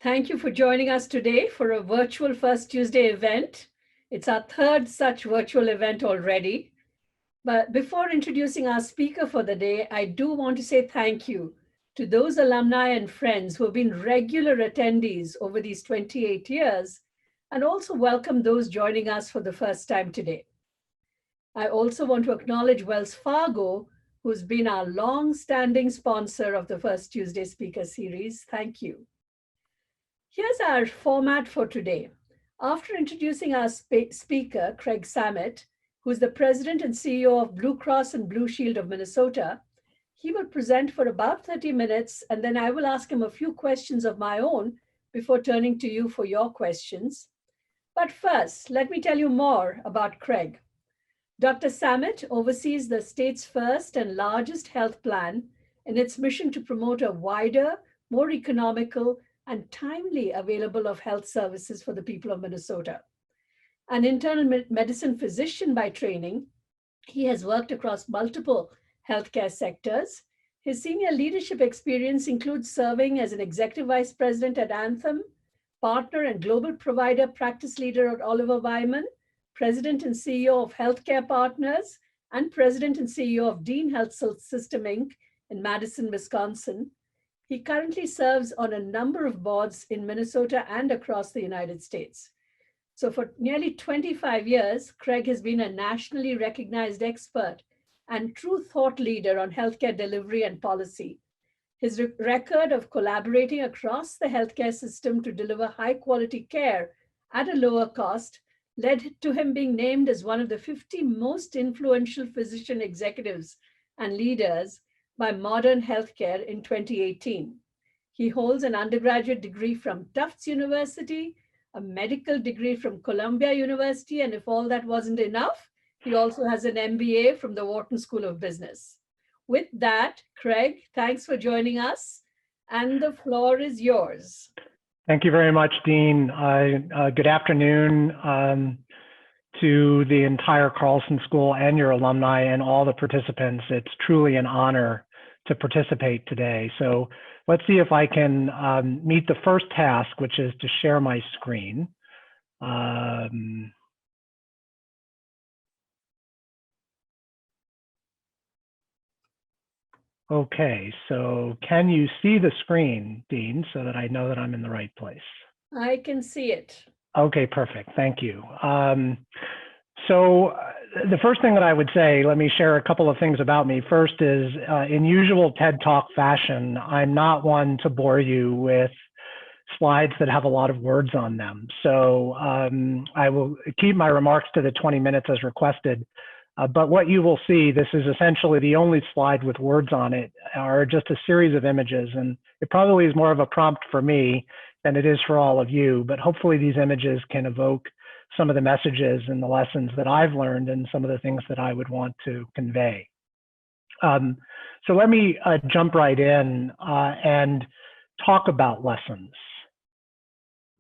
Thank you for joining us today for a virtual First Tuesday event. It's our third such virtual event already. But before introducing our speaker for the day, I do want to say thank you to those alumni and friends who have been regular attendees over these 28 years, and also welcome those joining us for the first time today. I also want to acknowledge Wells Fargo, who's been our long-standing sponsor of the First Tuesday Speaker Series. Thank you. Here's our format for today. After introducing our speaker, Craig Samitt, who is the president and CEO of Blue Cross and Blue Shield of Minnesota, he will present for about 30 minutes, and then I will ask him a few questions of my own before turning to you for your questions. But first, let me tell you more about Craig. Dr. Samitt oversees the state's first and largest health plan in its mission to promote a wider, more economical, and timely available of health services for the people of Minnesota. An internal medicine physician by training, he has worked across multiple healthcare sectors. His senior leadership experience includes serving as an executive vice president at Anthem, partner and global provider practice leader at Oliver Wyman, president and CEO of Healthcare Partners, and president and CEO of Dean Health System, Inc. in Madison, Wisconsin. He currently serves on a number of boards in Minnesota and across the United States. So for nearly 25 years, Craig has been a nationally recognized expert and true thought leader on healthcare delivery and policy. His record of collaborating across the healthcare system to deliver high quality care at a lower cost led to him being named as one of the 50 most influential physician executives and leaders by Modern Healthcare in 2018. He holds an undergraduate degree from Tufts University, a medical degree from Columbia University, and if all that wasn't enough, he also has an MBA from the Wharton School of Business. With that, Craig, thanks for joining us, and the floor is yours. Thank you very much, Dean. Good afternoon to the entire Carlson School and your alumni and all the participants. It's truly an honor to participate today. So let's see if I can meet the first task, which is to share my screen. Okay, so can you see the screen, Dean, so that I know that I'm in the right place? I can see it. Okay, perfect. Thank you. So the first thing that I would say, let me share a couple of things about me. First is, in usual TED Talk fashion, I'm not one to bore you with slides that have a lot of words on them. So I will keep my remarks to the 20 minutes as requested. But what you will see, this is essentially the only slide with words on it, are just a series of images. And it probably is more of a prompt for me than it is for all of you. But hopefully these images can evoke some of the messages and the lessons that I've learned and some of the things that I would want to convey. So let me jump right in and talk about lessons.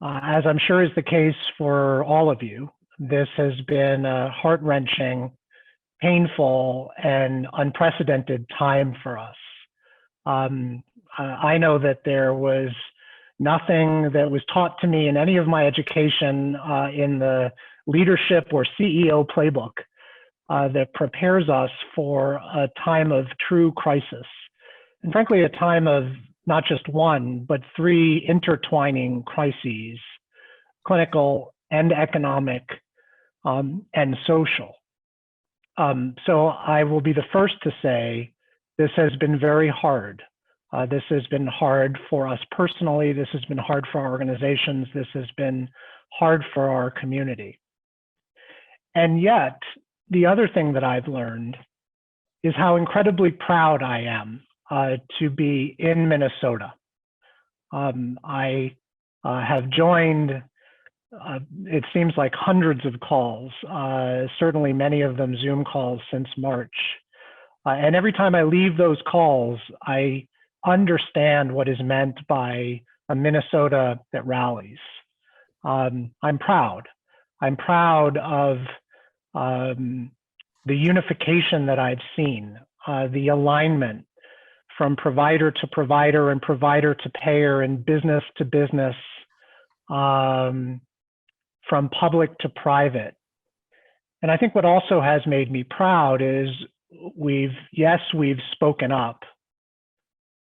As I'm sure is the case for all of you, this has been a heart-wrenching, painful, and unprecedented time for us. I know that there was nothing that was taught to me in any of my education in the leadership or CEO playbook that prepares us for a time of true crisis. And frankly, a time of not just one, but three intertwining crises: clinical and economic and social. So I will be the first to say this has been very hard. This has been hard for us personally. This has been hard for our organizations. This has been hard for our community. And yet, the other thing that I've learned is how incredibly proud I am to be in Minnesota. I have joined, it seems like hundreds of calls, certainly many of them Zoom calls since March. And every time I leave those calls, I understand what is meant by a Minnesota that rallies. I'm proud. I'm proud of the unification that I've seen, the alignment from provider to provider and provider to payer and business to business from public to private. And I think what also has made me proud is we've spoken up,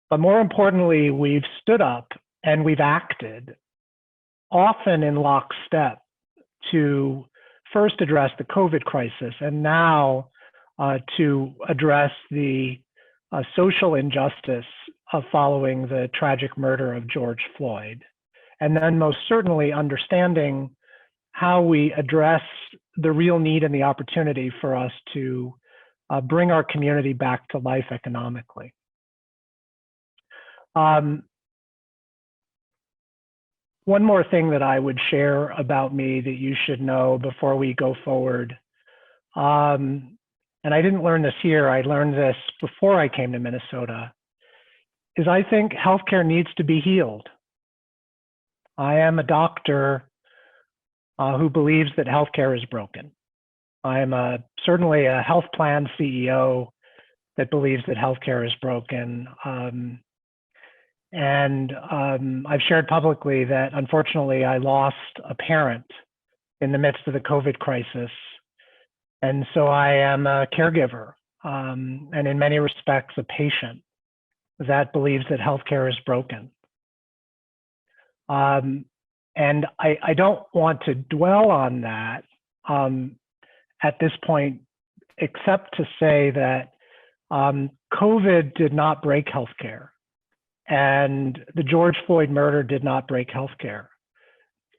but more importantly, we've stood up and we've acted, often in lockstep, to first address the COVID crisis and now to address the social injustice of following the tragic murder of George Floyd. And then most certainly understanding how we address the real need and the opportunity for us to bring our community back to life economically. One more thing that I would share about me that you should know before we go forward, and I didn't learn this here, I learned this before I came to Minnesota, is I think healthcare needs to be healed. I am a doctor who believes that healthcare is broken. I am certainly a health plan CEO that believes that healthcare is broken. I've shared publicly that unfortunately I lost a parent in the midst of the COVID crisis. And so I am a caregiver and in many respects a patient that believes that healthcare is broken. And I don't want to dwell on that at this point, except to say that COVID did not break healthcare, and the George Floyd murder did not break healthcare.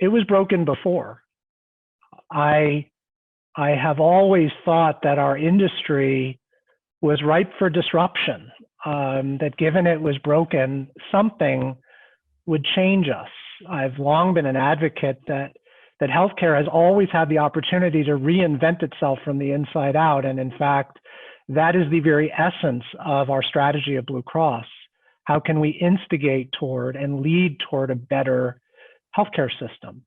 It was broken before. I have always thought that our industry was ripe for disruption, that given it was broken, something would change us. I've long been an advocate that healthcare has always had the opportunity to reinvent itself from the inside out. And in fact, that is the very essence of our strategy at Blue Cross. How can we instigate toward and lead toward a better healthcare system?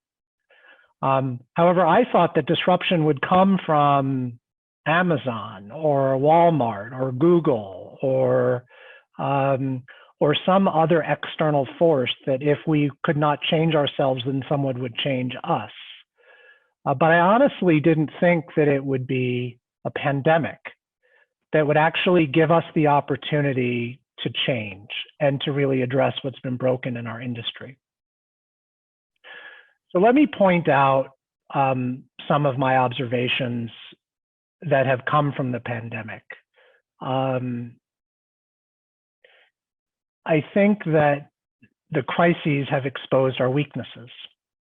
However, I thought that disruption would come from Amazon or Walmart or Google or some other external force, that if we could not change ourselves, then someone would change us. But I honestly didn't think that it would be a pandemic that would actually give us the opportunity to change and to really address what's been broken in our industry. So let me point out some of my observations that have come from the pandemic. I think that the crises have exposed our weaknesses.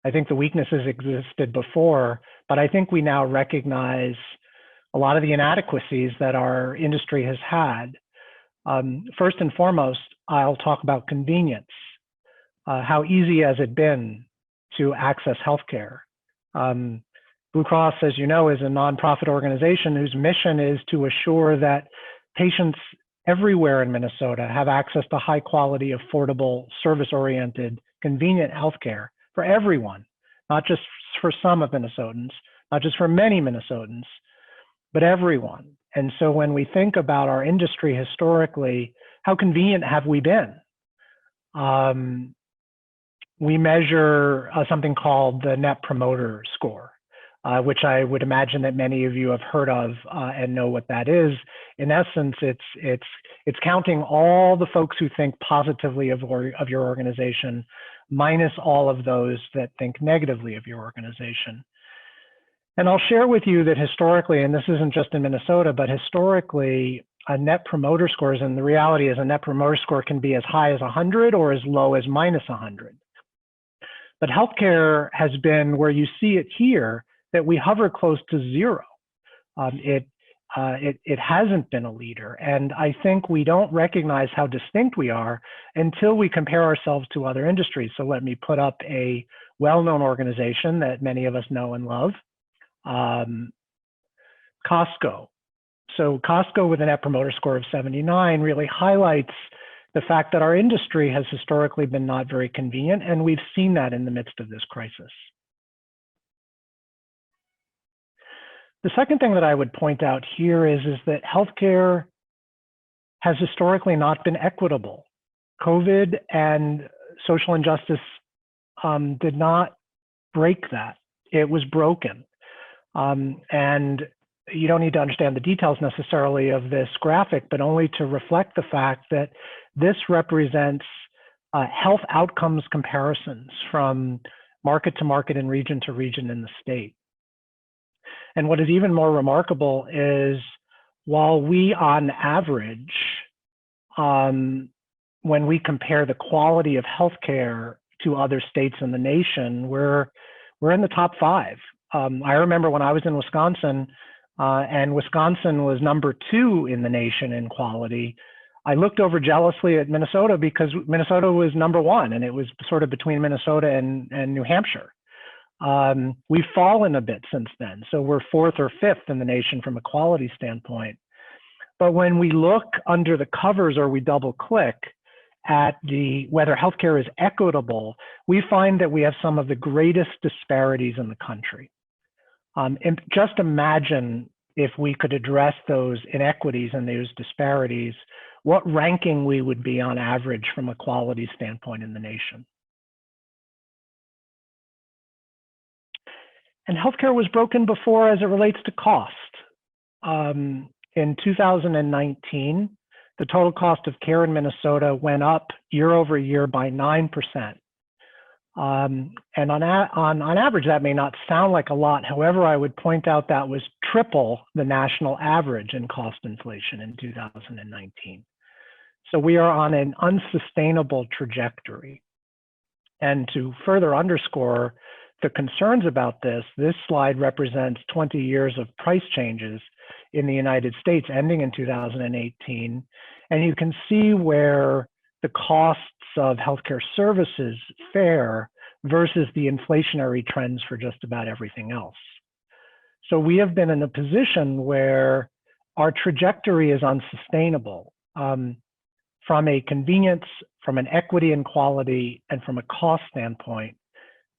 I think the weaknesses existed before, but I think we now recognize a lot of the inadequacies that our industry has had. First and foremost, I'll talk about convenience. How easy has it been to access healthcare? Blue Cross, as you know, is a nonprofit organization whose mission is to assure that patients everywhere in Minnesota have access to high quality, affordable, service-oriented, convenient healthcare for everyone, not just for some of Minnesotans, not just for many Minnesotans, but everyone. And so when we think about our industry historically, how convenient have we been? We measure something called the Net Promoter Score, which I would imagine that many of you have heard of and know what that is. In essence, it's counting all the folks who think positively of your organization, minus all of those that think negatively of your organization. And I'll share with you that historically, and this isn't just in Minnesota, but historically, net promoter scores, and the reality is a net promoter score can be as high as 100 or as low as minus 100. But healthcare has been where you see it here, that we hover close to zero. It hasn't been a leader. And I think we don't recognize how distinct we are until we compare ourselves to other industries. So let me put up a well-known organization that many of us know and love, Costco. So Costco with a net promoter score of 79 really highlights the fact that our industry has historically been not very convenient, and we've seen that in the midst of this crisis. The second thing that I would point out here is that healthcare has historically not been equitable. COVID and social injustice did not break that. It was broken. And you don't need to understand the details necessarily of this graphic, but only to reflect the fact that this represents health outcomes comparisons from market to market and region to region in the state. And what is even more remarkable is while we on average, when we compare the quality of healthcare to other states in the nation, we're in the top 5. I remember when I was in Wisconsin, and Wisconsin was number 2 in the nation in quality. I looked over jealously at Minnesota because Minnesota was number 1, and it was sort of between Minnesota and New Hampshire. We've fallen a bit since then, so we're 4th or 5th in the nation from a quality standpoint. But when we look under the covers or we double click at whether healthcare is equitable, we find that we have some of the greatest disparities in the country. And just imagine if we could address those inequities and those disparities, what ranking we would be on average from a quality standpoint in the nation. And healthcare was broken before as it relates to cost. In 2019, the total cost of care in Minnesota went up year over year by 9%. And on average, that may not sound like a lot. However, I would point out that was triple the national average in cost inflation in 2019. So we are on an unsustainable trajectory. And to further underscore the concerns about this slide represents 20 years of price changes in the United States ending in 2018. And you can see where the costs of healthcare services fare versus the inflationary trends for just about everything else. So we have been in a position where our trajectory is unsustainable from a convenience, from an equity and quality, and from a cost standpoint.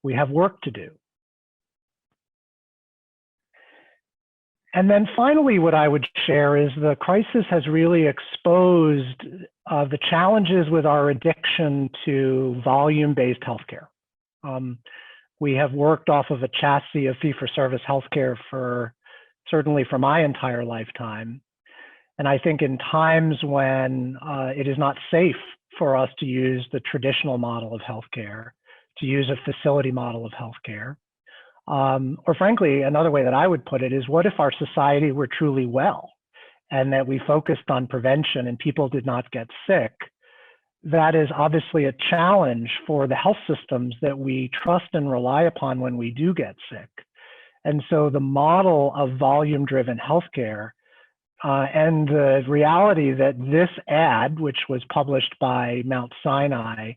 We have work to do. And then finally, what I would share is the crisis has really exposed the challenges with our addiction to volume-based healthcare. We have worked off of a chassis of fee-for-service healthcare certainly for my entire lifetime. And I think in times when it is not safe for us to use the traditional model of healthcare, to use a facility model of healthcare, or frankly, another way that I would put it is, what if our society were truly well and that we focused on prevention and people did not get sick? That is obviously a challenge for the health systems that we trust and rely upon when we do get sick. And so the model of volume-driven healthcare and the reality that this ad, which was published by Mount Sinai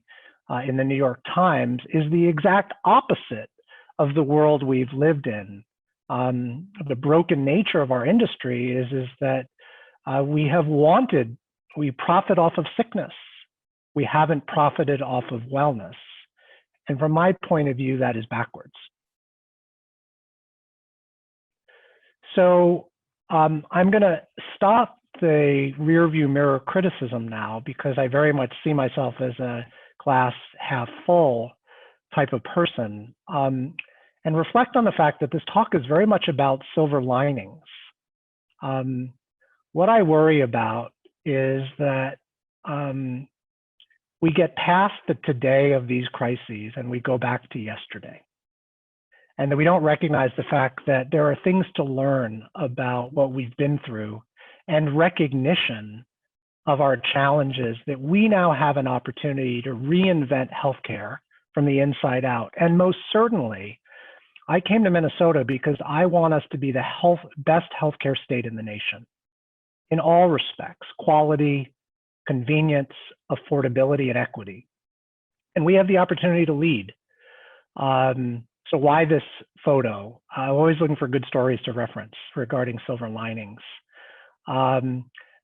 in the New York Times, is the exact opposite of the world we've lived in. The broken nature of our industry is that we profit off of sickness. We haven't profited off of wellness. And from my point of view, that is backwards. So I'm going to stop the rearview mirror criticism now, because I very much see myself as a glass half full type of person, and reflect on the fact that this talk is very much about silver linings. What I worry about is that we get past the today of these crises and we go back to yesterday. And that we don't recognize the fact that there are things to learn about what we've been through, and recognition of our challenges, that we now have an opportunity to reinvent healthcare from the inside out. And most certainly, I came to Minnesota because I want us to be the best healthcare state in the nation, in all respects: quality, convenience, affordability, and equity. And we have the opportunity to lead. So why this photo? I'm always looking for good stories to reference regarding silver linings.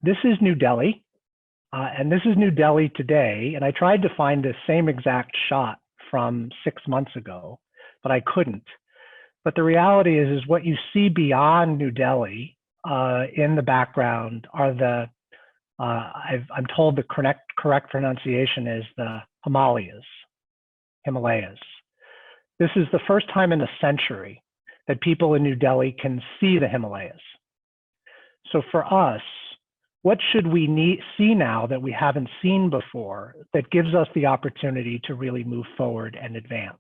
This is New Delhi, and this is New Delhi today. And I tried to find the same exact shot from 6 months ago, but I couldn't. But the reality is what you see beyond New Delhi in the background are I'm told the correct pronunciation is the Himalayas. This is the first time in a century that people in New Delhi can see the Himalayas. So for us, what should we see now that we haven't seen before that gives us the opportunity to really move forward and advance?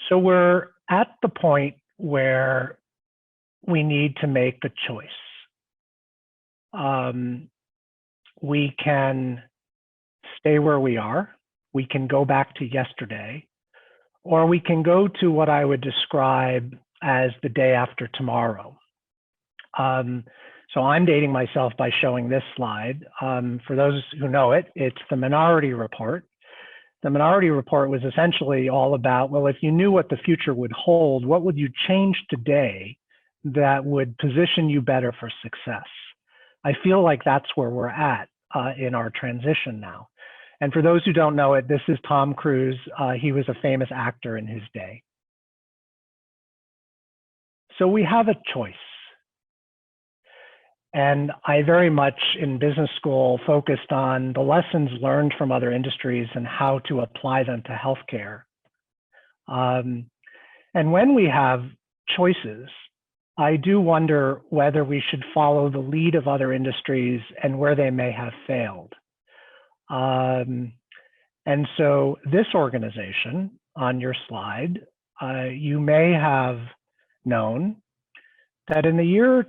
So we're at the point where we need to make a choice. We can stay where we are. We can go back to yesterday, or we can go to what I would describe as the day after tomorrow. So I'm dating myself by showing this slide. For those who know it, it's the Minority Report. The Minority Report was essentially all about, well, if you knew what the future would hold, what would you change today that would position you better for success? I feel like that's where we're at in our transition now. And for those who don't know it, this is Tom Cruise. He was a famous actor in his day. So we have a choice. And I very much in business school focused on the lessons learned from other industries and how to apply them to healthcare. And when we have choices, I do wonder whether we should follow the lead of other industries and where they may have failed. And so this organization on your slide, you may have known that in the year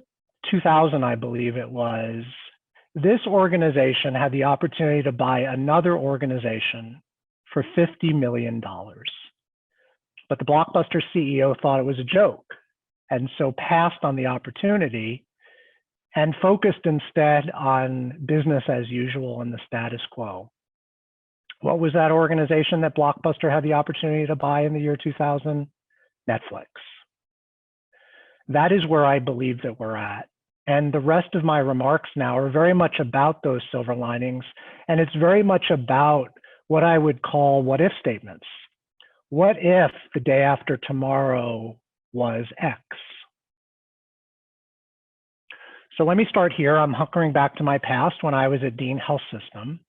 2000, I believe it was, this organization had the opportunity to buy another organization for $50 million. But the Blockbuster CEO thought it was a joke, and so passed on the opportunity and focused instead on business as usual and the status quo. What was that organization that Blockbuster had the opportunity to buy in the year 2000? Netflix. That is where I believe that we're at. And the rest of my remarks now are very much about those silver linings. And it's very much about what I would call what if statements. What if the day after tomorrow was X? So let me start here. I'm hunkering back to my past when I was at Dean Health System.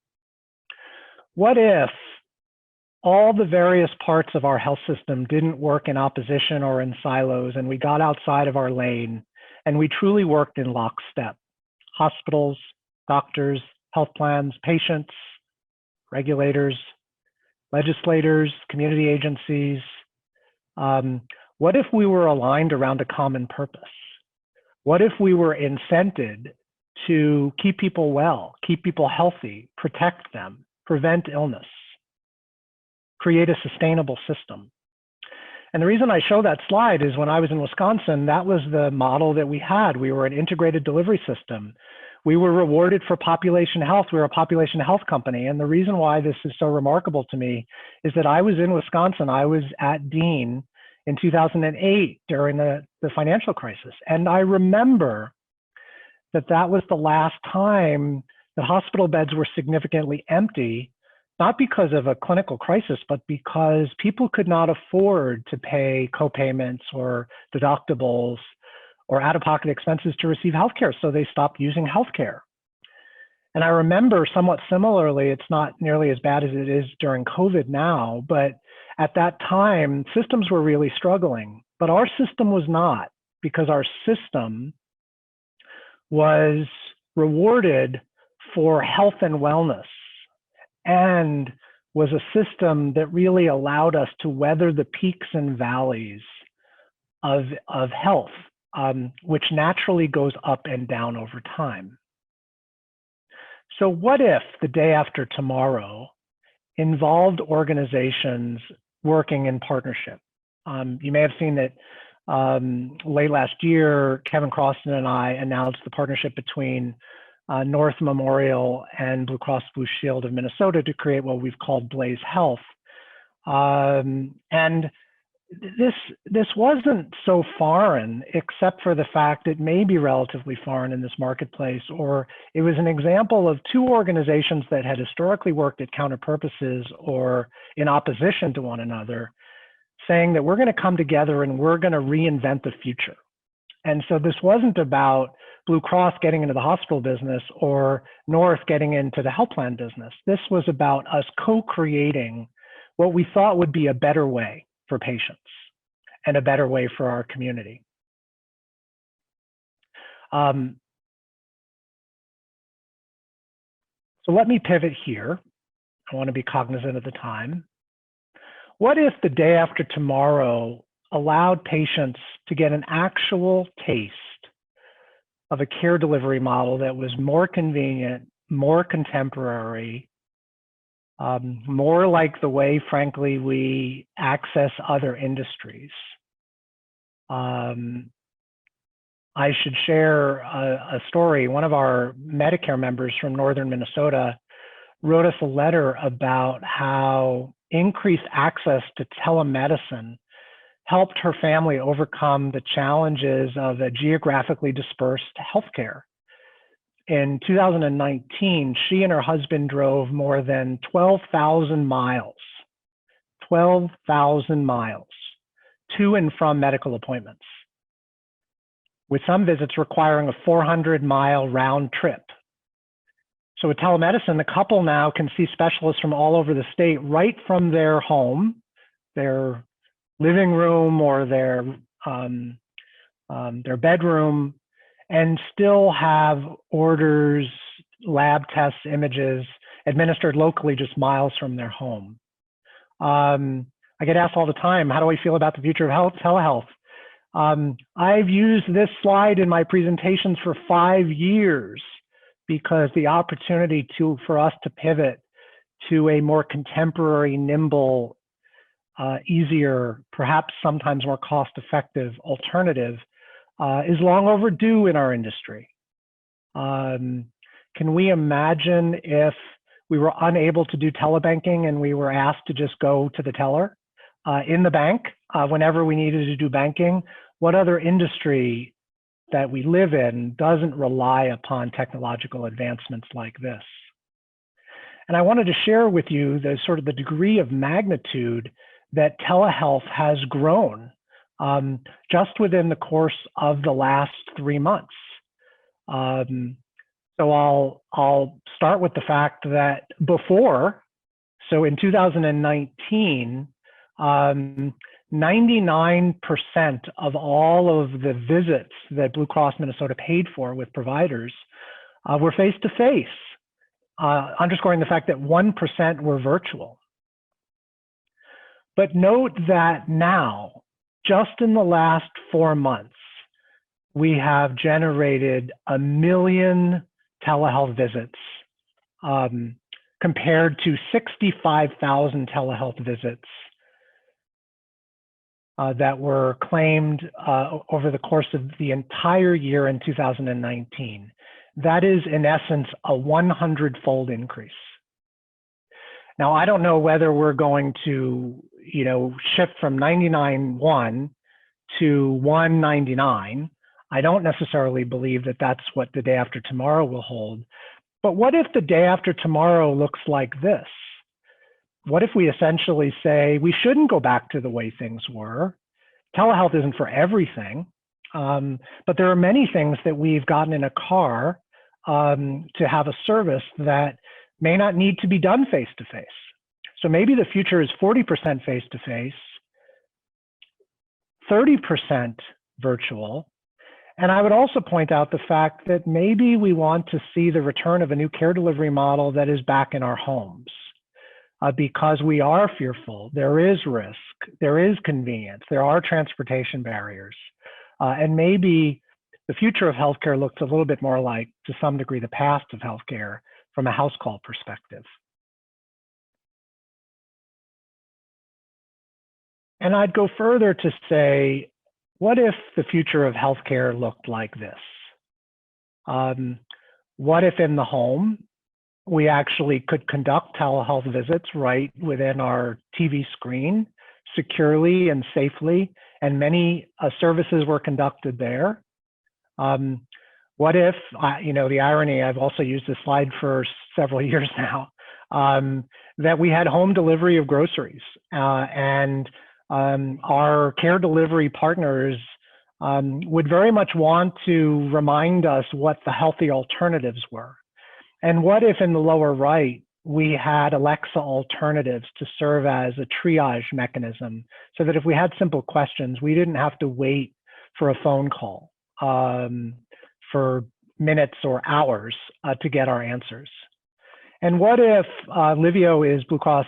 What if all the various parts of our health system didn't work in opposition or in silos, and we got outside of our lane and we truly worked in lockstep? Hospitals, doctors, health plans, patients, regulators, legislators, community agencies. What if we were aligned around a common purpose? What if we were incented to keep people well, keep people healthy, protect them, prevent illness, create a sustainable system? And the reason I show that slide is when I was in Wisconsin, that was the model that we had. We were an integrated delivery system. We were rewarded for population health. We were a population health company. And the reason why this is so remarkable to me is that I was in Wisconsin. I was at Dean in 2008 during the financial crisis. And I remember that that was the last time that hospital beds were significantly empty, not because of a clinical crisis, but because people could not afford to pay co-payments or deductibles or out-of-pocket expenses to receive healthcare, so they stopped using healthcare. And I remember somewhat similarly, it's not nearly as bad as it is during COVID now, but at that time, systems were really struggling, but our system was not, because our system was rewarded for health and wellness, and was a system that really allowed us to weather the peaks and valleys of health, which naturally goes up and down over time. So what if the day after tomorrow involved organizations working in partnership? You may have seen that late last year, Kevin Croston and I announced the partnership between North Memorial and Blue Cross Blue Shield of Minnesota to create what we've called Blaze Health. And this wasn't so foreign, except for the fact it may be relatively foreign in this marketplace, or it was an example of two organizations that had historically worked at counter purposes or in opposition to one another, saying that we're going to come together and we're going to reinvent the future. And so this wasn't about Blue Cross getting into the hospital business or North getting into the health plan business. This was about us co-creating what we thought would be a better way for patients and a better way for our community. So let me pivot here. I want to be cognizant of the time. What if the day after tomorrow allowed patients to get an actual taste of a care delivery model that was more convenient, more contemporary, more like the way, frankly, we access other industries? I should share a story. One of our Medicare members from northern Minnesota wrote us a letter about how increased access to telemedicine helped her family overcome the challenges of a geographically dispersed healthcare. In 2019, she and her husband drove more than 12,000 miles to and from medical appointments, with some visits requiring a 400-mile round trip. So with telemedicine, the couple now can see specialists from all over the state right from their home, their living room, or their bedroom, and still have orders, lab tests, images administered locally just miles from their home. I get asked all the time, how do I feel about the future of telehealth? I've used this slide in my presentations for 5 years because the opportunity for us to pivot to a more contemporary, nimble, easier, perhaps sometimes more cost-effective alternative is long overdue in our industry. Can we imagine if we were unable to do telebanking and we were asked to just go to the teller in the bank whenever we needed to do banking? What other industry that we live in doesn't rely upon technological advancements like this? And I wanted to share with you the sort of the degree of magnitude that telehealth has grown just within the course of the last 3 months. So I'll start with the fact that so in 2019, 99% of all of the visits that Blue Cross Minnesota paid for with providers were face-to-face, underscoring the fact that 1% were virtual. But note that now, just in the last 4 months, we have generated 1 million telehealth visits compared to 65,000 telehealth visits that were claimed over the course of the entire year in 2019. That is, in essence, a 100-fold increase. Now, I don't know whether we're going to, shift from 99.1 to 199. I don't necessarily believe that that's what the day after tomorrow will hold. But what if the day after tomorrow looks like this? What if we essentially say we shouldn't go back to the way things were? Telehealth isn't for everything, but there are many things that we've gotten in a car to have a service that may not need to be done face-to-face. So maybe the future is 40% face-to-face, 30% virtual. And I would also point out the fact that maybe we want to see the return of a new care delivery model that is back in our homes. Because we are fearful, there is risk, there is convenience, there are transportation barriers. And maybe the future of healthcare looks a little bit more like, to some degree, the past of healthcare from a house call perspective. And I'd go further to say, what if the future of healthcare looked like this? What if in the home, we actually could conduct telehealth visits right within our TV screen, securely and safely, and many services were conducted there? What if, the irony, I've also used this slide for several years now, that we had home delivery of groceries and our care delivery partners would very much want to remind us what the healthy alternatives were. And what if in the lower right, we had Alexa alternatives to serve as a triage mechanism so that if we had simple questions, we didn't have to wait for a phone call for minutes or hours to get our answers. And what if Livio is Blue Cross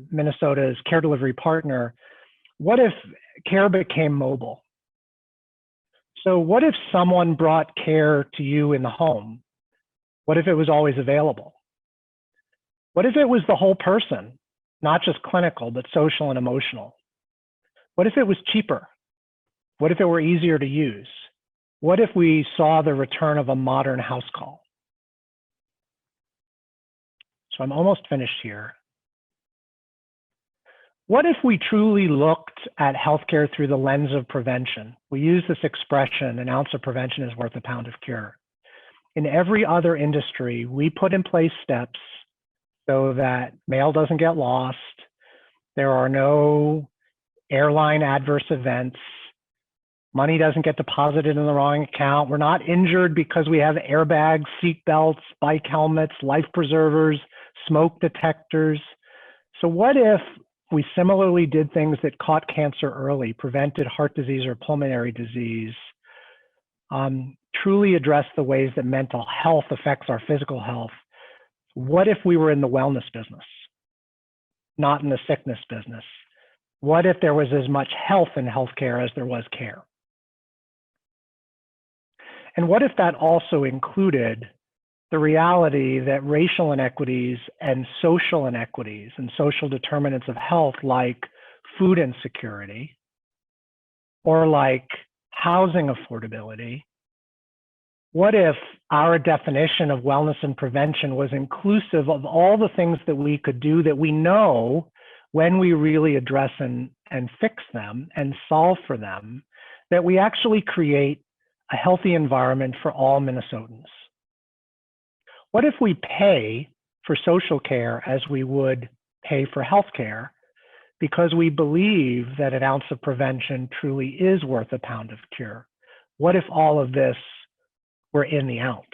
Minnesota's care delivery partner? What if care became mobile? So what if someone brought care to you in the home? What if it was always available? What if it was the whole person, not just clinical, but social and emotional? What if it was cheaper? What if it were easier to use? What if we saw the return of a modern house call? So I'm almost finished here. What if we truly looked at healthcare through the lens of prevention? We use this expression, an ounce of prevention is worth a pound of cure. In every other industry, we put in place steps so that mail doesn't get lost, there are no airline adverse events, money doesn't get deposited in the wrong account, we're not injured because we have airbags, seat belts, bike helmets, life preservers, smoke detectors. So what if we similarly did things that caught cancer early, prevented heart disease or pulmonary disease, truly address the ways that mental health affects our physical health? What if we were in the wellness business, not in the sickness business? What if there was as much health in healthcare as there was care? And what if that also included the reality that racial inequities and social inequities and social determinants of health, like food insecurity or like housing affordability, what if our definition of wellness and prevention was inclusive of all the things that we could do that we know when we really address and fix them and solve for them, that we actually create a healthy environment for all Minnesotans? What if we pay for social care as we would pay for health care because we believe that an ounce of prevention truly is worth a pound of cure? What if all of this were in the ounce?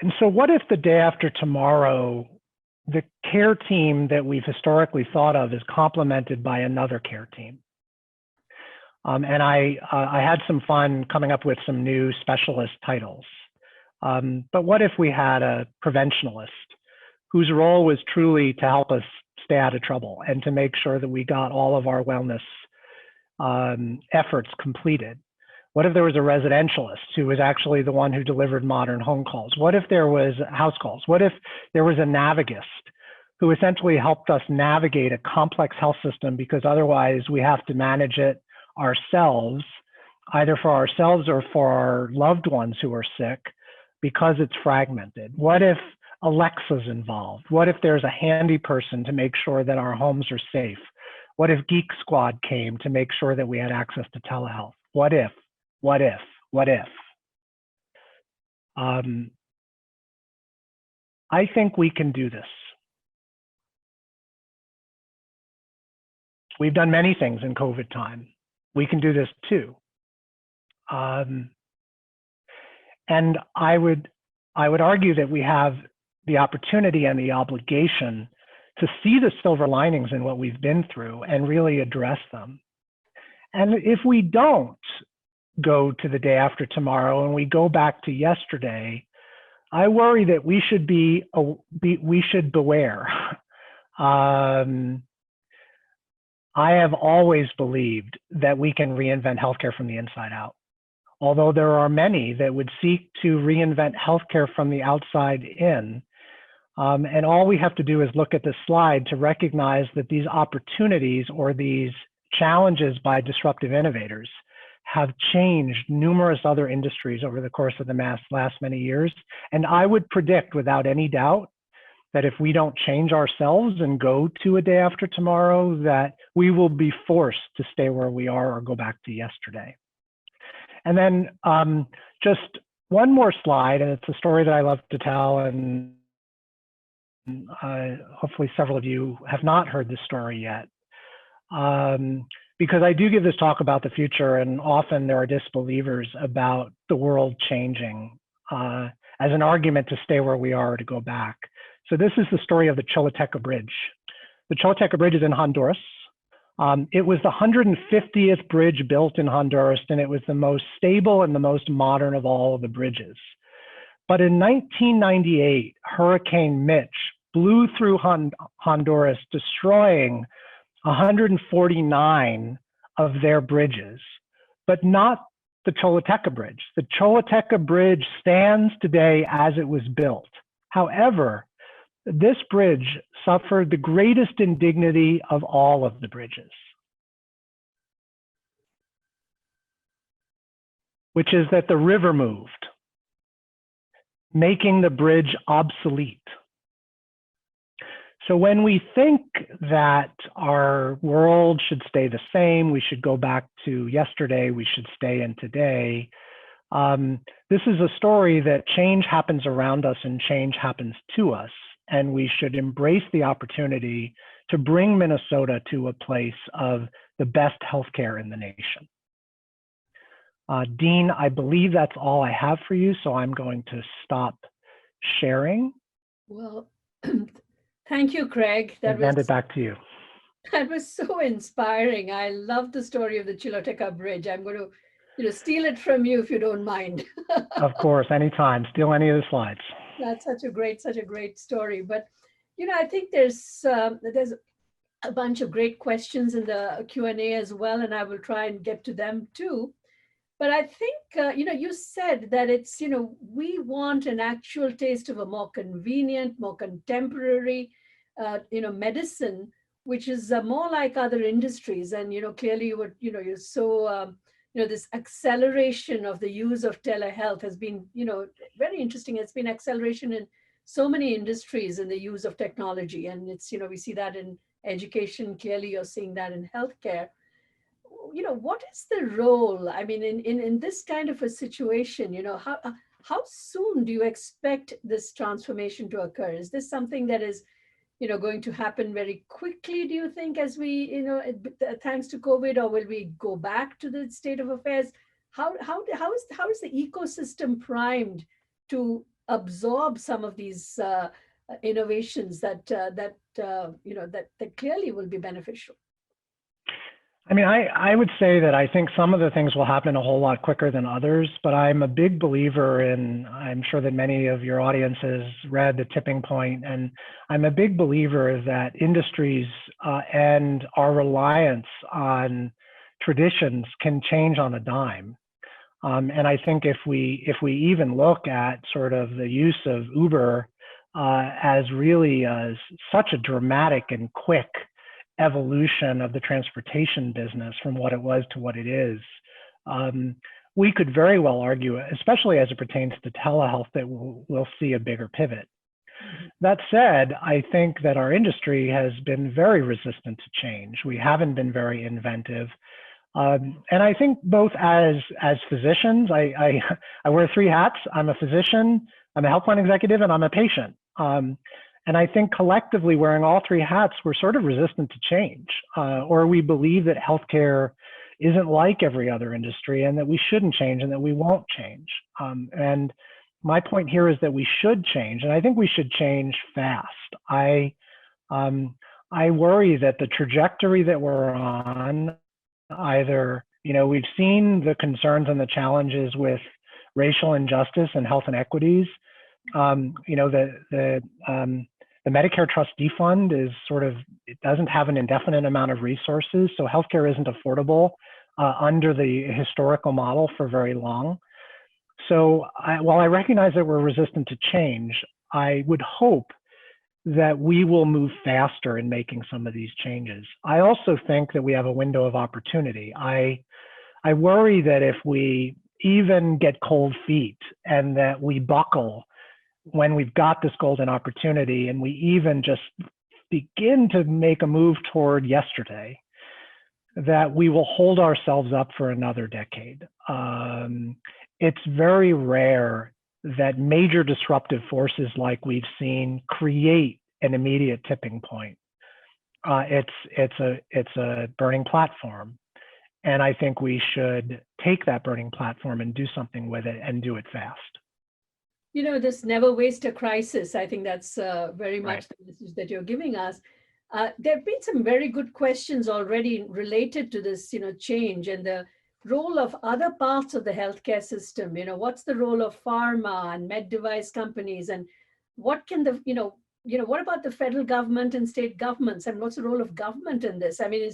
And so what if the day after tomorrow, the care team that we've historically thought of is complemented by another care team? And I had some fun coming up with some new specialist titles. But what if we had a preventionalist whose role was truly to help us stay out of trouble and to make sure that we got all of our wellness efforts completed? What if there was a residentialist who was actually the one who delivered modern home calls? What if there was house calls? What if there was a navigist who essentially helped us navigate a complex health system because otherwise we have to manage it ourselves, either for ourselves or for our loved ones who are sick, because it's fragmented? What if Alexa's involved? What if there's a handy person to make sure that our homes are safe? What if Geek Squad came to make sure that we had access to telehealth? What if? What if? What if? I think we can do this. We've done many things in COVID time. We can do this too. And I would argue that we have the opportunity and the obligation to see the silver linings in what we've been through and really address them. And if we don't go to the day after tomorrow and we go back to yesterday, I worry that we should beware. I have always believed that we can reinvent healthcare from the inside out, although there are many that would seek to reinvent healthcare from the outside in. And all we have to do is look at this slide to recognize that these opportunities or these challenges by disruptive innovators have changed numerous other industries over the course of the last many years. And I would predict without any doubt that if we don't change ourselves and go to a day after tomorrow, that we will be forced to stay where we are or go back to yesterday. And then just one more slide, and it's a story that I love to tell, and hopefully several of you have not heard this story yet. Because I do give this talk about the future, and often there are disbelievers about the world changing as an argument to stay where we are or to go back. So this is the story of the Choluteca Bridge. The Choluteca Bridge is in Honduras. It was the 150th bridge built in Honduras, and it was the most stable and the most modern of all of the bridges. But in 1998, Hurricane Mitch blew through Honduras, destroying 149 of their bridges, but not the Choluteca Bridge. The Choluteca Bridge stands today as it was built. However, this bridge suffered the greatest indignity of all of the bridges, which is that the river moved, making the bridge obsolete. So when we think that our world should stay the same, we should go back to yesterday, we should stay in today, this is a story that change happens around us and change happens to us. And we should embrace the opportunity to bring Minnesota to a place of the best healthcare in the nation. Dean, I believe that's all I have for you, so I'm going to stop sharing. Well, thank you, Craig. And hand it back to you. That was so inspiring. I love the story of the Choluteca Bridge. I'm going to steal it from you if you don't mind. Of course, anytime. Steal any of the slides. That's such a great story. But, I think there's a bunch of great questions in the Q&A as well, and I will try and get to them too. But I think, you said that it's, we want an actual taste of a more convenient, more contemporary, medicine, which is more like other industries. And, clearly you're so, this acceleration of the use of telehealth has been, very interesting. It's been acceleration in so many industries in the use of technology. And it's, we see that in education. Clearly, you're seeing that in healthcare. What is the role? I mean, in this kind of a situation, how soon do you expect this transformation to occur? Is this something that is, going to happen very quickly, do you think, as we, thanks to COVID, or will we go back to the state of affairs? How is the ecosystem primed to absorb some of these innovations that clearly will be beneficial? I mean, I would say that I think some of the things will happen a whole lot quicker than others, but I'm a big believer in, I'm sure that many of your audience has read The Tipping Point, and I'm a big believer that industries and our reliance on traditions can change on a dime. And I think if we even look at sort of the use of Uber as really such a dramatic and quick evolution of the transportation business from what it was to what it is, we could very well argue, especially as it pertains to telehealth, that we'll see a bigger pivot. That said, I think that our industry has been very resistant to change. We haven't been very inventive. And I think both as physicians, I wear three hats. I'm a physician, I'm a health plan executive, and I'm a patient. And I think collectively wearing all three hats, we're sort of resistant to change, or we believe that healthcare isn't like every other industry and that we shouldn't change and that we won't change. And my point here is that we should change, and I think we should change fast. I worry that the trajectory that we're on, either, we've seen the concerns and the challenges with racial injustice and health inequities. The Medicare Trustee Fund is it doesn't have an indefinite amount of resources, so healthcare isn't affordable under the historical model for very long. So while I recognize that we're resistant to change, I would hope that we will move faster in making some of these changes. I also think that we have a window of opportunity. I worry that if we even get cold feet and that we buckle when we've got this golden opportunity and we even just begin to make a move toward yesterday, that we will hold ourselves up for another decade. It's very rare that major disruptive forces like we've seen create an immediate tipping point. It's a burning platform. And I think we should take that burning platform and do something with it and do it fast. You know, this never waste a crisis. I think that's very much Right. the message that you're giving us. There have been some very good questions already related to this, change and the role of other parts of the healthcare system. What's the role of pharma and med device companies, and what can what about the federal government and state governments, and what's the role of government in this? I mean,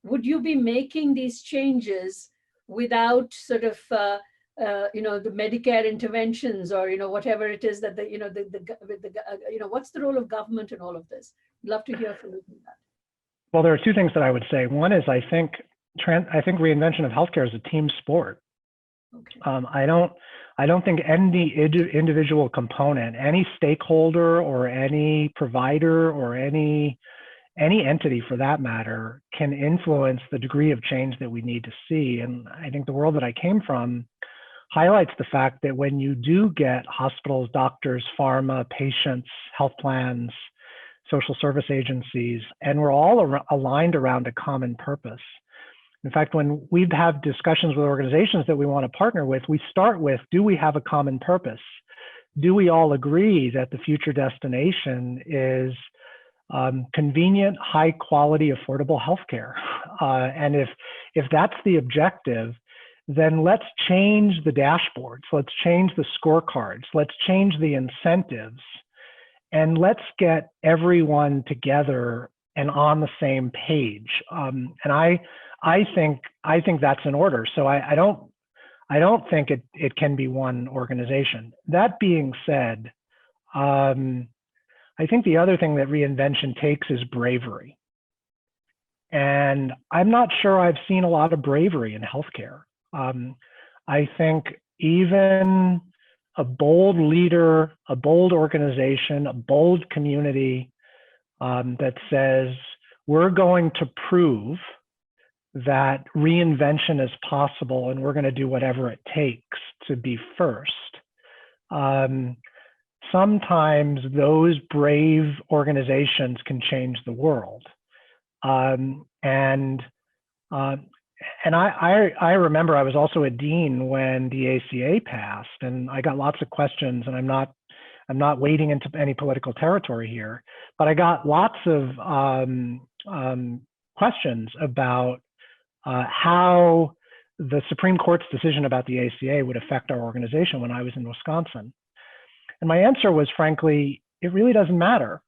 would you be making these changes without sort of the Medicare interventions, or whatever it is that what's the role of government in all of this? I'd love to hear from you on that. Well, there are two things that I would say. One is I think reinvention of healthcare is a team sport. Okay. I don't think any individual component, any stakeholder or any provider or any entity for that matter can influence the degree of change that we need to see. And I think the world that I came from highlights the fact that when you do get hospitals, doctors, pharma, patients, health plans, social service agencies, and we're all aligned around a common purpose. In fact, when we have discussions with organizations that we want to partner with, we start with, do we have a common purpose? Do we all agree that the future destination is convenient, high quality, affordable healthcare? And if that's the objective, then let's change the dashboards, let's change the scorecards, let's change the incentives, and let's get everyone together and on the same page. And I think that's in order. So I don't think it can be one organization. That being said, I think the other thing that reinvention takes is bravery. And I'm not sure I've seen a lot of bravery in healthcare. I think even a bold leader, a bold organization, a bold community that says, we're going to prove that reinvention is possible and we're going to do whatever it takes to be first. Sometimes those brave organizations can change the world. And I remember I was also a dean when the ACA passed, and I got lots of questions, and I'm not wading into any political territory here, but I got lots of questions about how the Supreme Court's decision about the ACA would affect our organization when I was in Wisconsin. And my answer was, frankly, it really doesn't matter,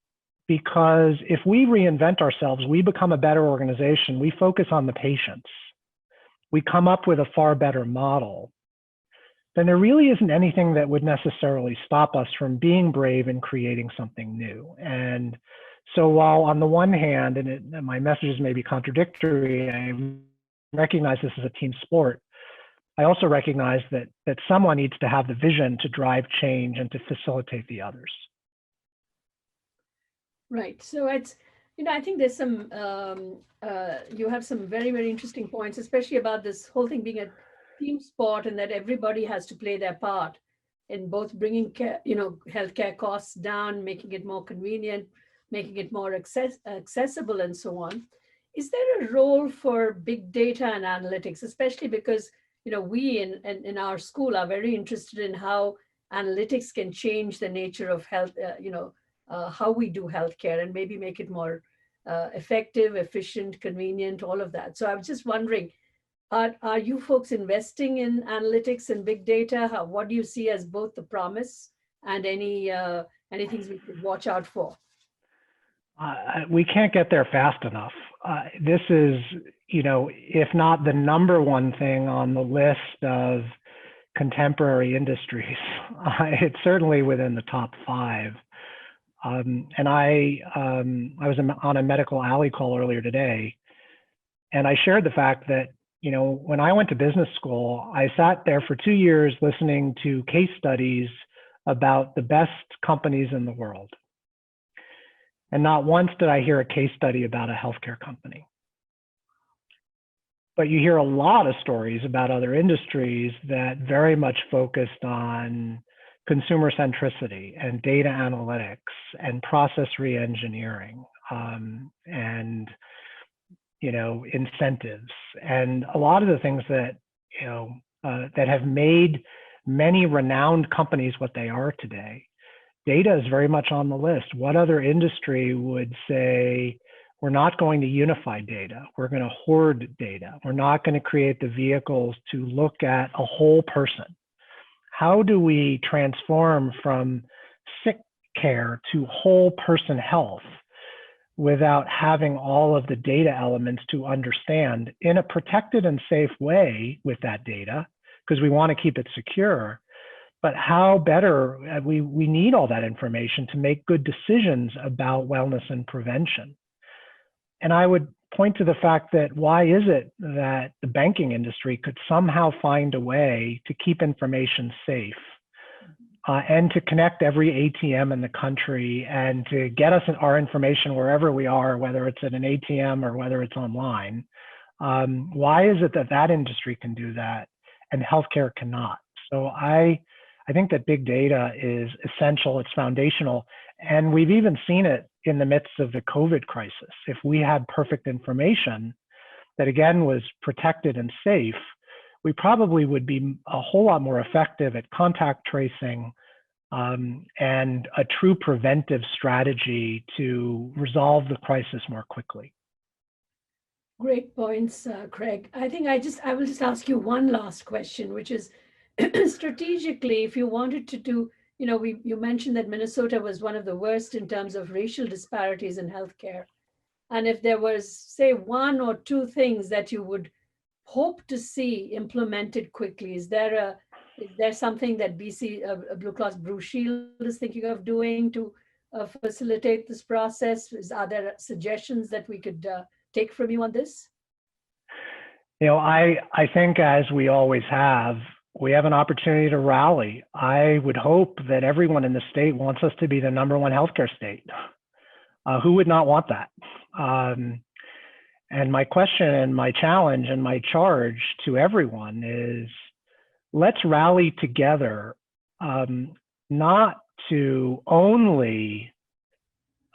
because if we reinvent ourselves, we become a better organization, we focus on the patients, we come up with a far better model, then there really isn't anything that would necessarily stop us from being brave and creating something new. And so while on the one hand, and my messages may be contradictory, I recognize this is a team sport, I also recognize that someone needs to have the vision to drive change and to facilitate the others. Right. So it's, I think there's some, you have some very, very interesting points, especially about this whole thing being a team sport and that everybody has to play their part in both bringing healthcare costs down, making it more convenient, making it more accessible, and so on. Is there a role for big data and analytics, especially because we in our school are very interested in how analytics can change the nature of health, how we do healthcare and maybe make it more effective, efficient, convenient, all of that. So I was just wondering, are you folks investing in analytics and big data? What do you see as both the promise and any things we could watch out for? We can't get there fast enough. This is, if not the number one thing on the list of contemporary industries, it's certainly within the top 5. And I was on a medical alley call earlier today, and I shared the fact that, when I went to business school, I sat there for 2 years listening to case studies about the best companies in the world. And not once did I hear a case study about a healthcare company. But you hear a lot of stories about other industries that very much focused on consumer centricity and data analytics and process reengineering, and incentives, and a lot of the things that that have made many renowned companies what they are today. Data is very much on the list. What other industry would say, we're not going to unify data, we're going to hoard data, we're not going to create the vehicles to look at a whole person? How do we transform from sick care to whole person health without having all of the data elements to understand in a protected and safe way with that data, because we want to keep it secure? But how better, we need all that information to make good decisions about wellness and prevention. And I would point to the fact that why is it that the banking industry could somehow find a way to keep information safe, and to connect every ATM in the country and to get us our information wherever we are, whether it's at an ATM or whether it's online? Why is it that that industry can do that and healthcare cannot? So I think that big data is essential, it's foundational, and we've even seen it in the midst of the COVID crisis. If we had perfect information that again was protected and safe, we probably would be a whole lot more effective at contact tracing, and a true preventive strategy to resolve the crisis more quickly. Great points, Craig. I think I will just ask you one last question, which is strategically, if you wanted to do, you mentioned that Minnesota was one of the worst in terms of racial disparities in healthcare. And if there was, say, one or two things that you would hope to see implemented quickly, is there something that BC Blue Cross Blue Shield is thinking of doing to facilitate this process? Are there suggestions that we could take from you on this? I think, as we always have, we have an opportunity to rally. I would hope that everyone in the state wants us to be the #1 healthcare state. Who would not want that? And my question and my challenge and my charge to everyone is, let's rally together, not to only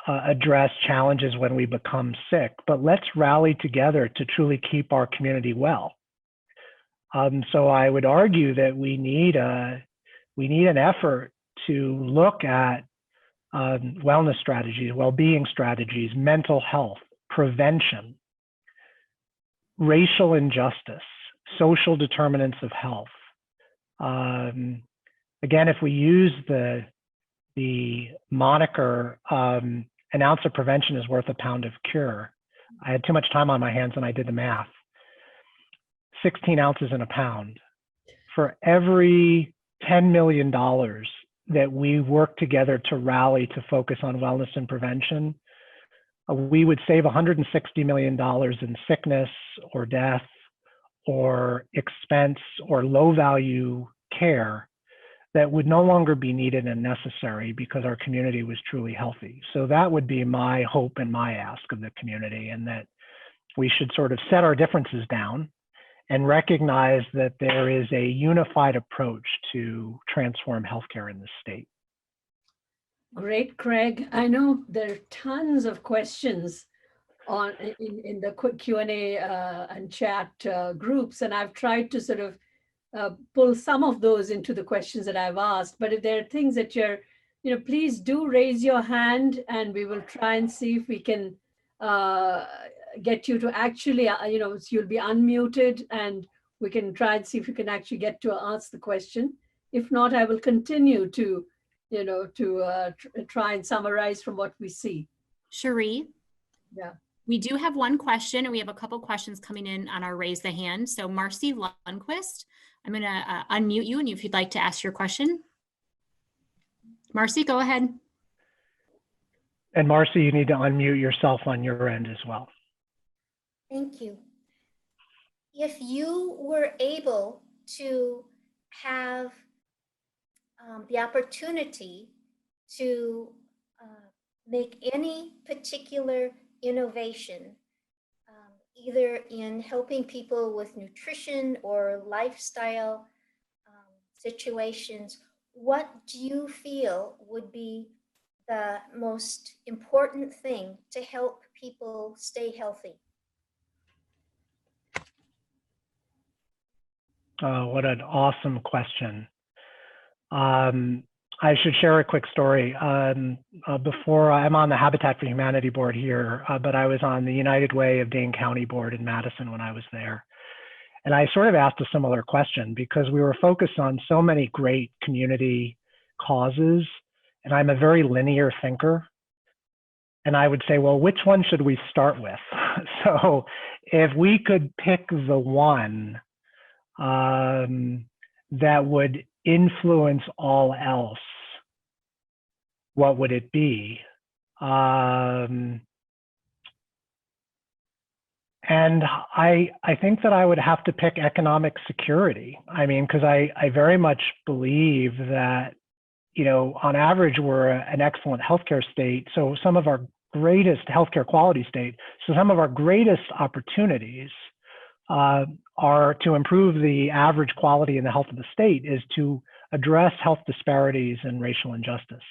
address challenges when we become sick, but let's rally together to truly keep our community well. So I would argue that we need an effort to look at wellness strategies, well-being strategies, mental health, prevention, racial injustice, social determinants of health. Again, if we use the moniker, an ounce of prevention is worth a pound of cure. I had too much time on my hands and I did the math. 16 ounces in a pound. For every $10 million that we work together to rally to focus on wellness and prevention, we would save $160 million in sickness or death or expense or low value care that would no longer be needed and necessary because our community was truly healthy. So that would be my hope and my ask of the community, and that we should sort of set our differences down and recognize that there is a unified approach to transform healthcare in the state. Great, Craig. I know there are tons of questions in the quick Q&A and chat groups, and I've tried to sort of pull some of those into the questions that I've asked. But if there are things that please do raise your hand, and we will try and see if we can get you to actually, you'll be unmuted, and we can try and see if you can actually get to ask the question. If not, I will continue to try and summarize from what we see. Cherie? Yeah. We do have one question, and we have a couple questions coming in on our raise the hand. So Marcy Lundquist, I'm going to unmute you, and if you'd like to ask your question. Marcy, go ahead. And Marcy, you need to unmute yourself on your end as well. Thank you. If you were able to have the opportunity to make any particular innovation, either in helping people with nutrition or lifestyle situations, what do you feel would be the most important thing to help people stay healthy? What an awesome question. I should share a quick story. Before, I'm on the Habitat for Humanity board here, but I was on the United Way of Dane County board in Madison when I was there. And I sort of asked a similar question because we were focused on so many great community causes, and I'm a very linear thinker. And I would say, well, which one should we start with? So if we could pick the one that would influence all else, what would it be? And I think that I would have to pick economic security. I mean, because I very much believe that, you know, on average, we're an excellent healthcare state. So some of our greatest healthcare quality state. So some of our greatest opportunities are to improve the average quality and the health of the state is to address health disparities and racial injustice.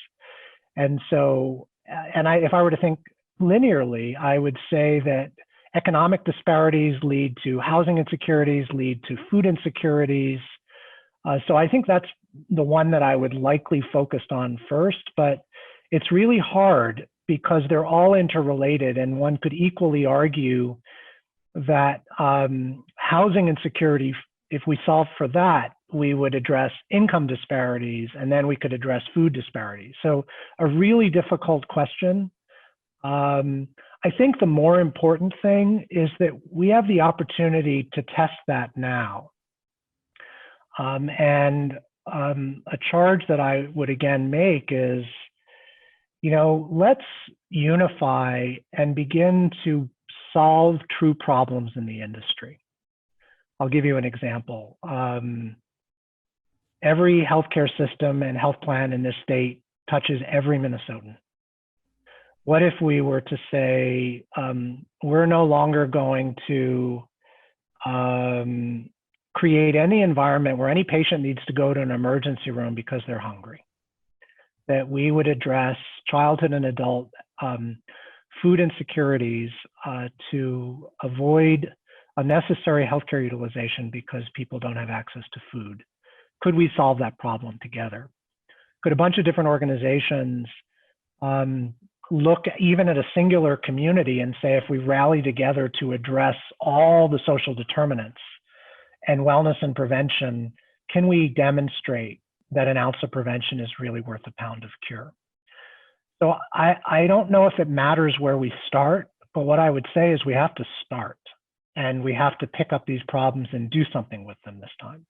And so, if I were to think linearly, I would say that economic disparities lead to housing insecurities, lead to food insecurities. So I think that's the one that I would likely focus on first, but it's really hard because they're all interrelated, and one could equally argue that housing insecurity, if we solve for that, we would address income disparities, and then we could address food disparities. So a really difficult question. I think the more important thing is that we have the opportunity to test that now. A charge that I would again make is, you know, let's unify and begin to solve true problems in the industry. I'll give you an example. Every healthcare system and health plan in this state touches every Minnesotan. What if we were to say, we're no longer going to create any environment where any patient needs to go to an emergency room because they're hungry? That we would address childhood and adult food insecurities to avoid unnecessary healthcare utilization because people don't have access to food. Could we solve that problem together? Could a bunch of different organizations look even at a singular community and say, if we rally together to address all the social determinants and wellness and prevention, can we demonstrate that an ounce of prevention is really worth a pound of cure? So I don't know if it matters where we start, but what I would say is we have to start, and we have to pick up these problems and do something with them this time.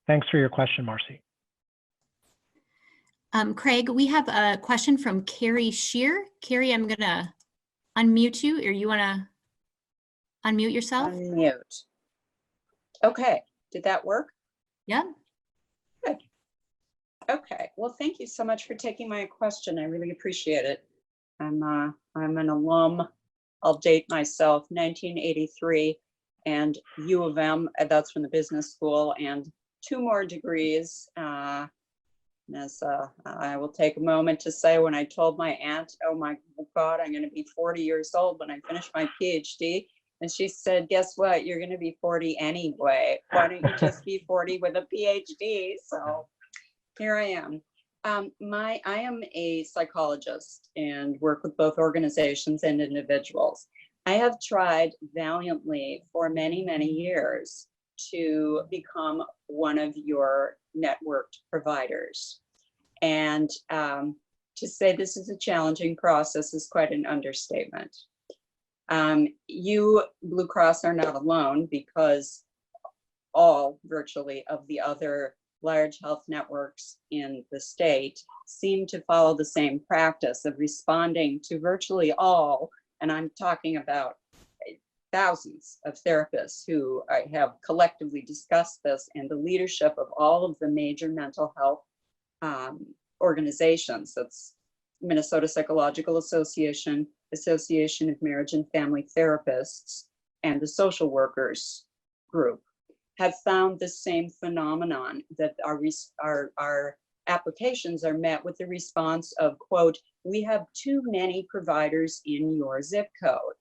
Thanks for your question, Marcy. Craig, we have a question from Kerri Shear. Kerri, I'm gonna unmute you, or you wanna unmute yourself? Unmute. Okay, did that work? Yeah. Good. Okay, well, thank you so much for taking my question. I really appreciate it. I'm an alum. I'll date myself, 1983, and U of M, that's from the business school, and 2 more degrees. As I will take a moment to say, when I told my aunt, oh my God, I'm going to be 40 years old when I finish my PhD. And she said, guess what? You're going to be 40 anyway. Why don't you just be 40 with a PhD? So here I am. I am a psychologist and work with both organizations and individuals. I have tried valiantly for many, many years to become one of your networked providers. And to say this is a challenging process is quite an understatement. You, Blue Cross, are not alone, because all virtually of the other large health networks in the state seem to follow the same practice of responding to virtually all, and I'm talking about thousands of therapists who have collectively discussed this, and the leadership of all of the major mental health organizations. That's Minnesota Psychological Association, Association of Marriage and Family Therapists, and the Social Workers Group have found the same phenomenon, that our applications are met with the response of, quote, "We have too many providers in your zip code."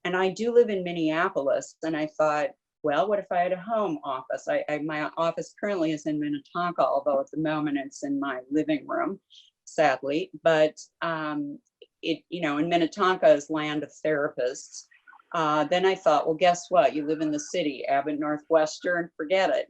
And I do live in Minneapolis, and I thought, well, what if I had a home office? My office currently is in Minnetonka, although at the moment it's in my living room, sadly. But in Minnetonka is land of therapists. Then I thought, well, guess what? You live in the city, Abbott Northwestern, forget it,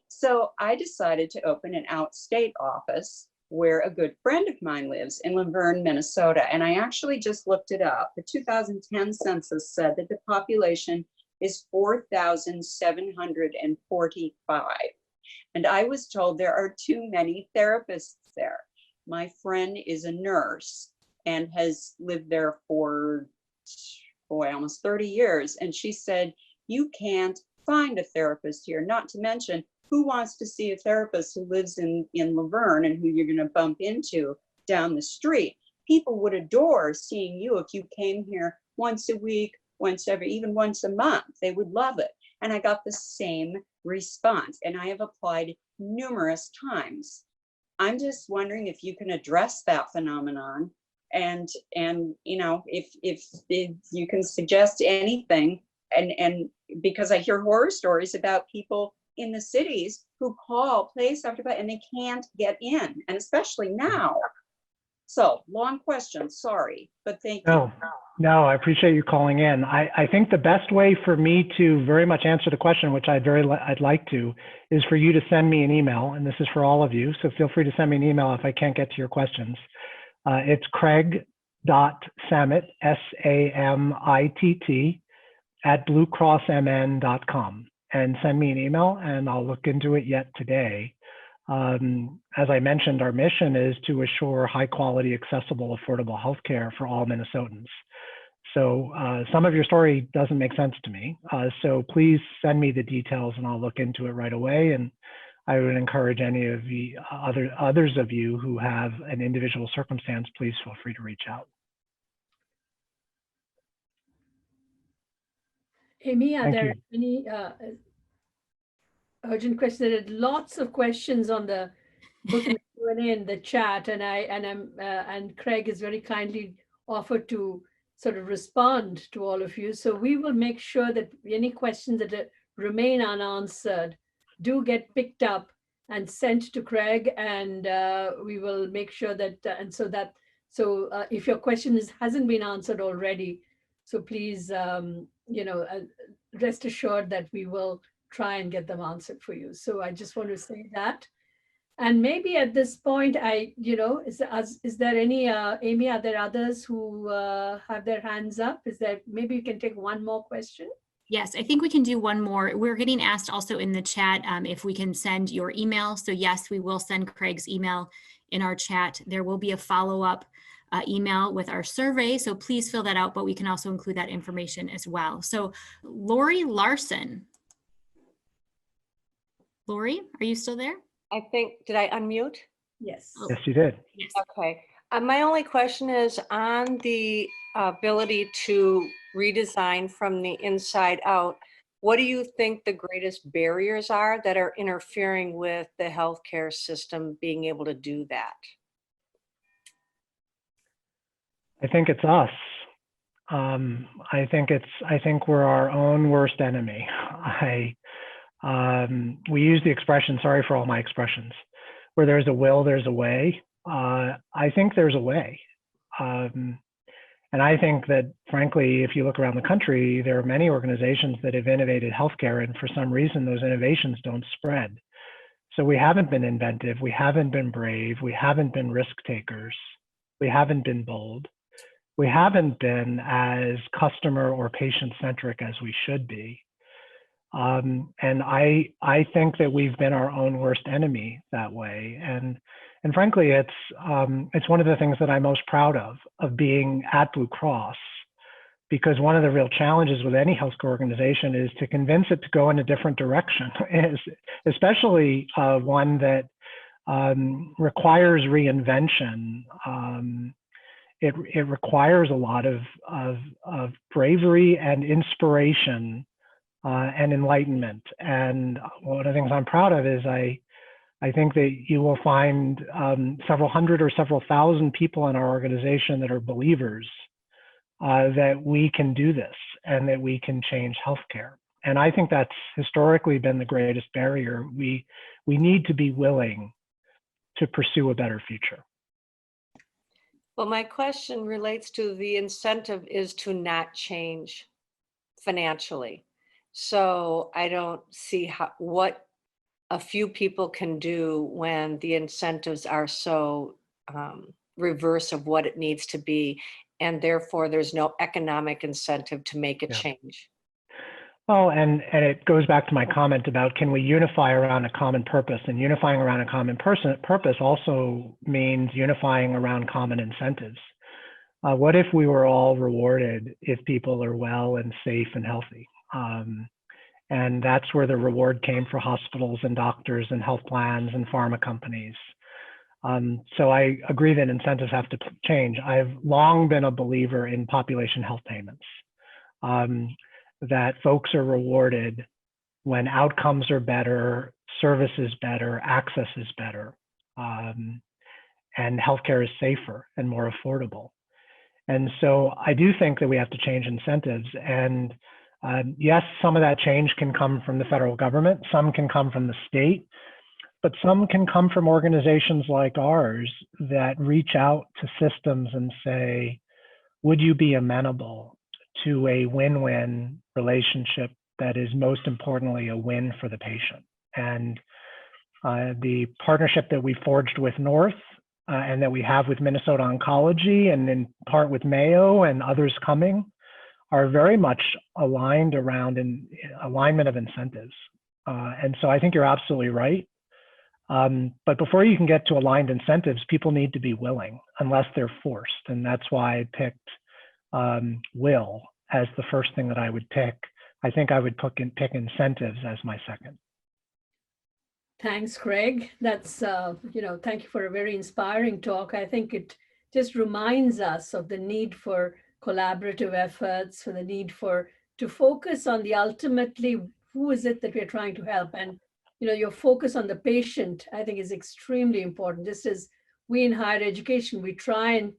So I decided to open an outstate office where a good friend of mine lives in Laverne, Minnesota. And I actually just looked it up. The 2010 census said that the population is 4,745. And I was told there are too many therapists there. My friend is a nurse and has lived there for, almost 30 years. And she said, you can't find a therapist here, not to mention who wants to see a therapist who lives in Laverne and who you're going to bump into down the street. People would adore seeing you if you came here once a week, even once a month. They would love it. And I got the same response, and I have applied numerous times. I'm just wondering if you can address that phenomenon, and if you can suggest anything, and because I hear horror stories about people in the cities who call place after place and they can't get in, and especially now. So long question, sorry, but thank you. No, I appreciate you calling in. I think the best way for me to very much answer the question, which I'd like to, is for you to send me an email, and this is for all of you. So feel free to send me an email if I can't get to your questions. It's craig.samitt, SAMITT, @bluecrossmn.com, and send me an email and I'll look into it yet today. As I mentioned, our mission is to assure high quality, accessible, affordable healthcare for all Minnesotans. So some of your story doesn't make sense to me. So please send me the details and I'll look into it right away. And I would encourage any of the others of you who have an individual circumstance, please feel free to reach out. Amy, are Thank there you. any urgent questions? There are lots of questions on the book and Q&A in the chat, and Craig is very kindly offered to sort of respond to all of you. So we will make sure that any questions that remain unanswered do get picked up and sent to Craig, and we will make sure that if your question hasn't been answered already, so please rest assured that we will try and get them answered for you. So I just want to say that. And maybe at this point, is there any, Amy, are there others who have their hands up? Maybe you can take one more question? Yes, I think we can do one more. We're getting asked also in the chat if we can send your email. So yes, we will send Craig's email in our chat. There will be a follow-up email with our survey. So please fill that out, but we can also include that information as well. So Lori Larson. Lori, are you still there? I think, did I unmute? Yes. Oh. Yes, you did. Yes. Okay. My only question is on the ability to redesign from the inside out. What do you think the greatest barriers are that are interfering with the healthcare system being able to do that? I think it's us. I think we're our own worst enemy. We use the expression, sorry for all my expressions, where there's a will, there's a way. I think there's a way. And I think that, frankly, if you look around the country, there are many organizations that have innovated healthcare, and for some reason, those innovations don't spread. So we haven't been inventive, we haven't been brave, we haven't been risk takers, we haven't been bold, we haven't been as customer or patient-centric as we should be. And I think that we've been our own worst enemy that way. And frankly, it's one of the things that I'm most proud of being at Blue Cross, because one of the real challenges with any healthcare organization is to convince it to go in a different direction, especially one that requires reinvention. It requires a lot of bravery and inspiration and enlightenment. And one of the things I'm proud of is I think that you will find several hundred or several thousand people in our organization that are believers that we can do this and that we can change healthcare. And I think that's historically been the greatest barrier. We need to be willing to pursue a better future. Well, my question relates to the incentive is to not change financially. So I don't see what a few people can do when the incentives are so reverse of what it needs to be, and therefore there's no economic incentive to make a change. Well, and it goes back to my comment about can we unify around a common purpose, and unifying around a common purpose also means unifying around common incentives. What if we were all rewarded if people are well and safe and healthy? And that's where the reward came for hospitals and doctors and health plans and pharma companies. So I agree that incentives have to change. I've long been a believer in population health payments, that folks are rewarded when outcomes are better, service is better, access is better, and healthcare is safer and more affordable. And so I do think that we have to change incentives. And yes, some of that change can come from the federal government, some can come from the state, but some can come from organizations like ours that reach out to systems and say, would you be amenable to a win-win relationship that is most importantly a win for the patient? And the partnership that we forged with North and that we have with Minnesota Oncology and in part with Mayo and others coming are very much aligned around an alignment of incentives. And so I think you're absolutely right. But before you can get to aligned incentives, people need to be willing unless they're forced. And that's why I picked will as the first thing that I would pick. I think I would pick incentives as my second. Thanks, Craig. That's, thank you for a very inspiring talk. I think it just reminds us of the need for collaborative efforts, for the need to focus on the ultimately, who is it that we're trying to help? And, your focus on the patient, I think, is extremely important. Just as we in higher education, we try and,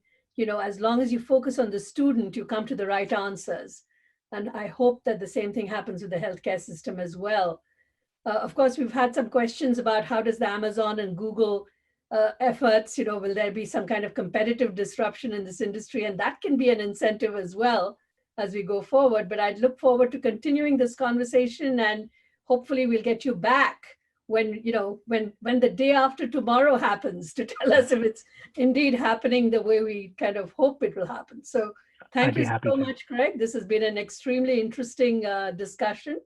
as long as you focus on the student, you come to the right answers. And I hope that the same thing happens with the healthcare system as well. Of course, we've had some questions about how does the Amazon and Google efforts, will there be some kind of competitive disruption in this industry? And that can be an incentive as well as we go forward. But I'd look forward to continuing this conversation, and hopefully we'll get you back when the day after tomorrow happens to tell us if it's indeed happening the way we kind of hope it will happen. So thank you so much, Craig. This has been an extremely interesting discussion.